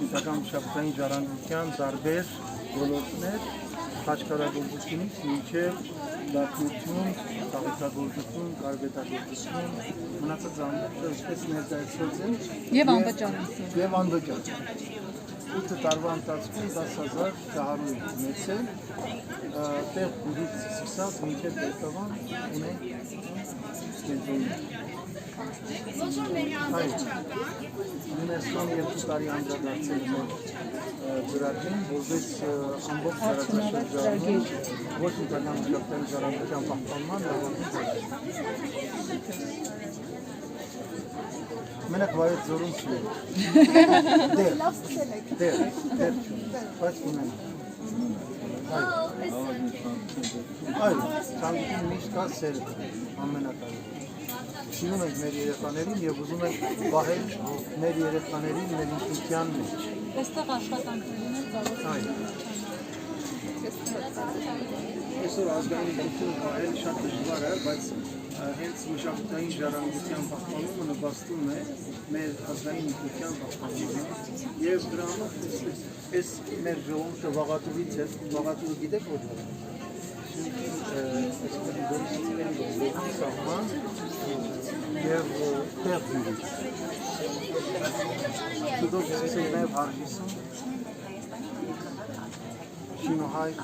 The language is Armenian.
Ոչնչական մշակութային ժառանգության տարբեր ոլորտներ, խաչքարագործությունից մինչև լաքնություն, ծաղիկագործություն, կարպետագործություն, մնացած ամբողջը այսպես ներկայացված են եւ անվճար են։ 8 տարվա ընթացքում 10,400 ունեցել, տեղ բուրից սկսած մինչև Բերկավան ունենք կենտրոններ։ ՅՈՒՆԵՍԿՕ-ն 2 տարի անդրադարձել մեր ծրագրին, որպես ամբողջ տարածաշրջանում ոչնչական մշակութային ժառանգության պահպանման լավագույն ծրագիր։ Մենակ վայոց ձորում չի։ Դեր, բայց ունենք։ Այո, ցանկություն միշտ կա սերը, ամենակարևորը։ Սիրում ենք մեր երեխաներին և ուզում ենք պահել մեր երեխաներին մեր ինքնության մեջ։ Այստեղ աշխատանքներին են կարող։ Այսօր ազգային ինքնություն պահել շատ դժվար է, բայց հենց մշակութային ժառանգության պահպանումը նպաստում է մեր ազգային ինքնության պահպանմանը և դրա համար այս մեր ժողովուրդը վաղատուվից է, վաղատուվը գիտեք որ սահման և տեղ բուրից։ Շուտով սկսենք նաև Արժիսում, Շինոհայր